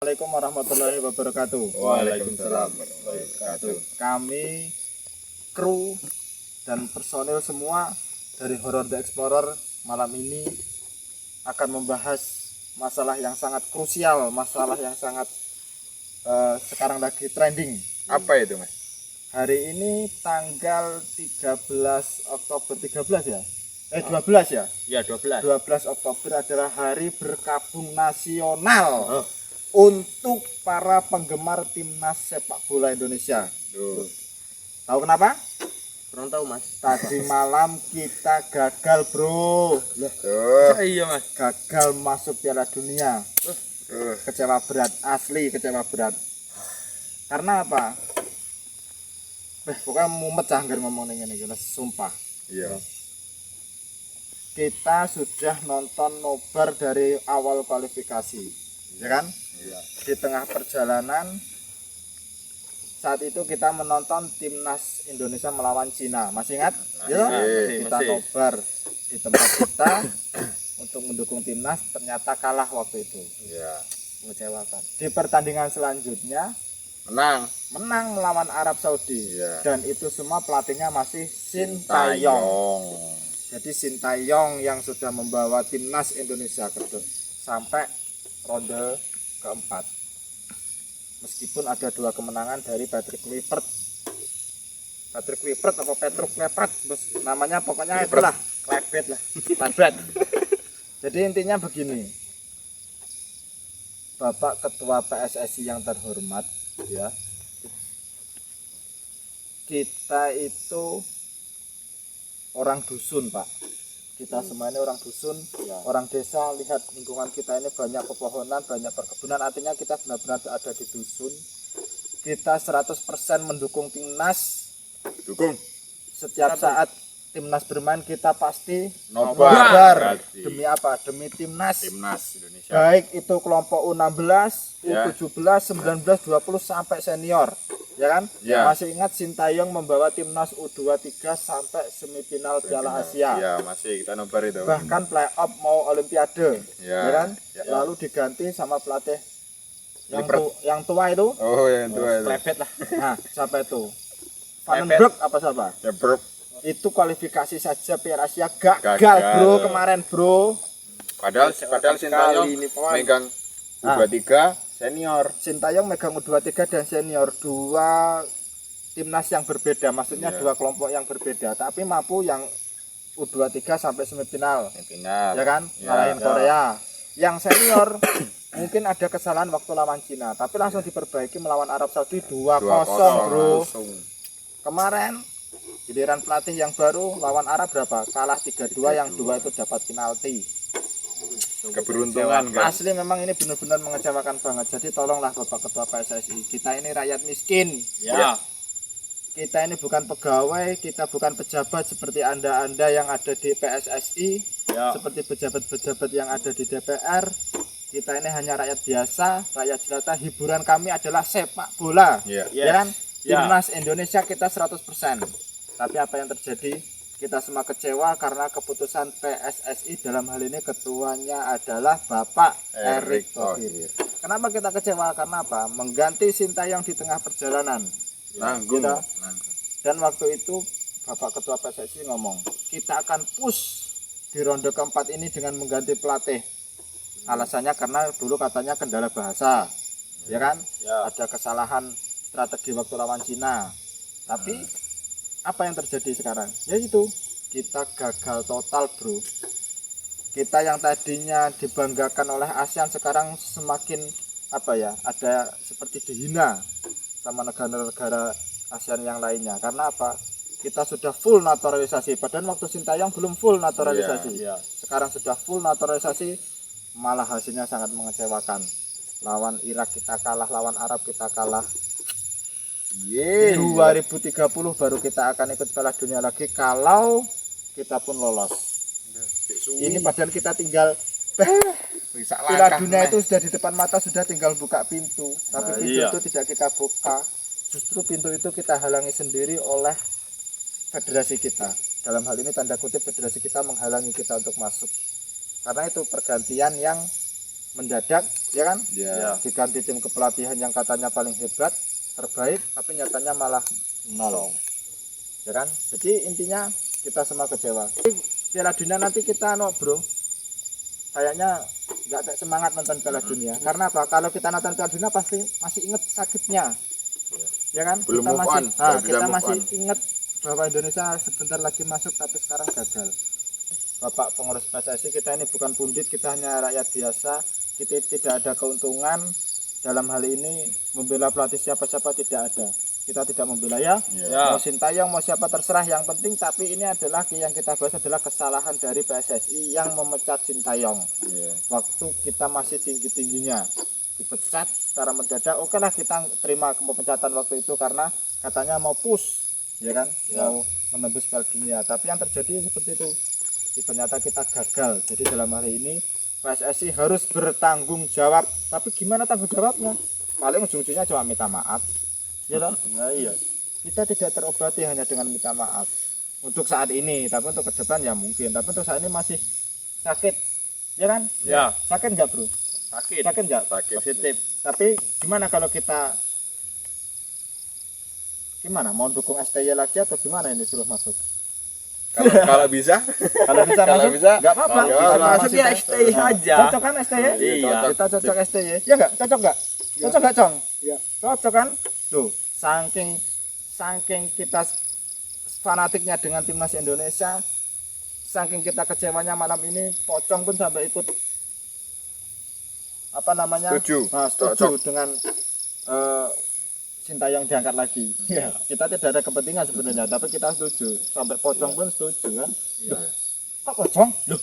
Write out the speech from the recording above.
Assalamualaikum warahmatullahi wabarakatuh. Waalaikumsalam warahmatullahi wabarakatuh. Kami kru dan personil semua dari Horror The Explorer malam ini akan membahas masalah yang sangat krusial, masalah yang sangat sekarang lagi trending. Apa itu, Mas? Hari ini tanggal 13 Oktober 13 ya? 12 ya? Ya, 12. 12 Oktober adalah hari berkabung nasional untuk para penggemar timnas sepak bola Indonesia. Tahu kenapa? Kurang tahu, Mas. Tadi malam kita gagal, bro. Iya, Mas. Gagal masuk Piala Dunia. Kecewa berat, asli kecewa berat. Karena apa? Pokoknya mumet cangger ngomong ini, sumpah. Iya. Kita sudah nonton nobar dari awal kualifikasi, ya kan? Iya. Di tengah perjalanan saat itu kita menonton timnas Indonesia melawan Cina, masih ingat? Ya, kita nobar di tempat kita untuk mendukung timnas, ternyata kalah waktu itu. Iya. Mengecewakan. Di pertandingan selanjutnya menang melawan Arab Saudi. Iya. Dan itu semua pelatihnya masih Sintayong. Jadi Sintayong yang sudah membawa timnas Indonesia sampai ronde keempat. Meskipun ada 2 kemenangan dari Patrick Kluivert atau Petruk Kluivert, namanya pokoknya itulah, Kluivert lah. Jadi intinya begini, Bapak Ketua PSSI yang terhormat, ya, kita itu orang dusun, Pak. Kita semua ini orang dusun, orang desa. Lihat lingkungan kita ini banyak pepohonan, banyak perkebunan, artinya kita benar-benar ada di dusun. Kita 100% mendukung timnas. Setiap saat timnas bermain kita pasti nobar. Demi apa? Demi timnas Indonesia. Baik itu kelompok U16, U17, 19, 20 sampai senior. Ya kan? Ya. Masih ingat Sintayong membawa timnas U23 sampai semifinal Piala Asia. Ya, masih kita nobar itu. Bahkan playoff mau Olimpiade. Ya. Ya kan? Ya. Lalu diganti sama pelatih yang tua itu. Oh, yang tua itu. Kluivert lah. Nah, siapa itu? Van den Broek apa siapa? Ya, bro. Itu kualifikasi saja Piala Asia gagal, bro, kemarin, bro. Padahal Sintayong megang U23 senior. Sintayong megang U23 dan senior, 2 timnas yang berbeda, maksudnya 2 kelompok yang berbeda, tapi mampu yang U23 sampai semifinal. Ya kan? Ngalahin Korea. Yang senior mungkin ada kesalahan waktu lawan Cina, tapi langsung diperbaiki melawan Arab Saudi 2-0, bro. Kemarin giliran pelatih yang baru lawan Arab berapa? Kalah 3-2, yang 2 itu dapat penalti. Keberuntungan kan? Asli memang ini benar-benar mengecewakan banget. Jadi tolonglah Bapak Ketua PSSI, kita ini rakyat miskin. Ya. Kita ini bukan pegawai, kita bukan pejabat seperti Anda yang ada di PSSI, seperti pejabat-pejabat yang ada di DPR. Kita ini hanya rakyat biasa, rakyat jelata. Hiburan kami adalah sepak bola. Ya kan? Timnas Indonesia kita 100%. Tapi apa yang terjadi? Kita semua kecewa karena keputusan PSSI, dalam hal ini ketuanya adalah Bapak Erick Thohir. Kenapa kita kecewa? Karena apa? Mengganti Sintayong di tengah perjalanan. Nanggung. Dan waktu itu Bapak Ketua PSSI ngomong, kita akan push di ronde keempat ini dengan mengganti pelatih. Alasannya karena dulu katanya kendala bahasa, ya kan? Ada kesalahan strategi waktu lawan Cina. Tapi apa yang terjadi sekarang? Ya itu, kita gagal total, bro. Kita yang tadinya dibanggakan oleh ASEAN sekarang semakin ada seperti dihina sama negara-negara ASEAN yang lainnya. Karena apa? Kita sudah full naturalisasi. Padahal waktu Sintayong belum full naturalisasi. Sekarang sudah full naturalisasi, malah hasilnya sangat mengecewakan. Lawan Irak kita kalah, lawan Arab kita kalah. 2030 baru kita akan ikut Piala Dunia lagi kalau kita pun lolos. Ini padahal kita tinggal Piala Dunia itu sudah di depan mata, sudah tinggal buka pintu. Tapi pintu itu tidak kita buka. Justru pintu itu kita halangi sendiri oleh federasi kita. Dalam hal ini tanda kutip federasi kita menghalangi kita untuk masuk. Karena itu pergantian yang mendadak, ya kan? Ya. Diganti tim kepelatihan yang katanya paling hebat, terbaik, tapi nyatanya malah nol. Ya kan? Jadi intinya kita semua kecewa. Piala Dunia nanti kita bro, kayaknya nggak semangat nonton Piala Dunia. Karena apa? Kalau kita nonton Piala Dunia pasti masih inget sakitnya, ya kan? Belum Kita move masih, on, nggak bisa kita move masih on. inget bahwa Indonesia sebentar lagi masuk tapi sekarang gagal. Bapak pengurus PSSI, kita ini bukan pundit, kita hanya rakyat biasa. Kita tidak ada keuntungan dalam hal ini membela pelatih siapa-siapa, tidak ada. Kita tidak membela ya. Mau Sintayong mau siapa terserah, yang penting tapi ini adalah yang kita bahas adalah kesalahan dari PSSI yang memecat Sintayong. Waktu kita masih tinggi-tingginya dipecat secara mendadak. Oke lah, kita terima pemecatan waktu itu karena katanya mau push, ya kan? Mau menembus Piala Dunia. Tapi yang terjadi seperti itu. Ternyata kita gagal. Jadi dalam hari ini PSSI harus bertanggung jawab. Tapi gimana tanggung jawabnya? Paling ujung-ujungnya cuma minta maaf. Ya toh? Nah, iya. Kita tidak terobati hanya dengan minta maaf. Untuk saat ini, tapi untuk ke depan ya mungkin. Tapi untuk saat ini masih sakit. Ya kan? Ya. Sakit enggak, Bro? Sakit. Sakit enggak? Sakit. Positif. Tapi gimana kalau kita gimana? Mau dukung STY lagi atau gimana ini suruh masuk? Kalau bisa, Kalau bisa Kalau masuk, bisa, enggak apa-apa. kalau Selama masuk masih ya tes- STY aja. Cocok kan STY? Iya. Kita cocok STY. Ya enggak? Cocok enggak? Cocok enggak, Cong? Iya. Cocok kan? Tuh, saking kita fanatiknya dengan timnas Indonesia, saking kita kecewanya malam ini, Pocong pun sampai ikut apa namanya? Setuju. Nah, setuju dengan Sintayong diangkat lagi. Ya, kita tidak ada kepentingan sebenarnya, tapi kita setuju. Sampai Pocong pun setuju kan? Loh, kok Pocong? Loh,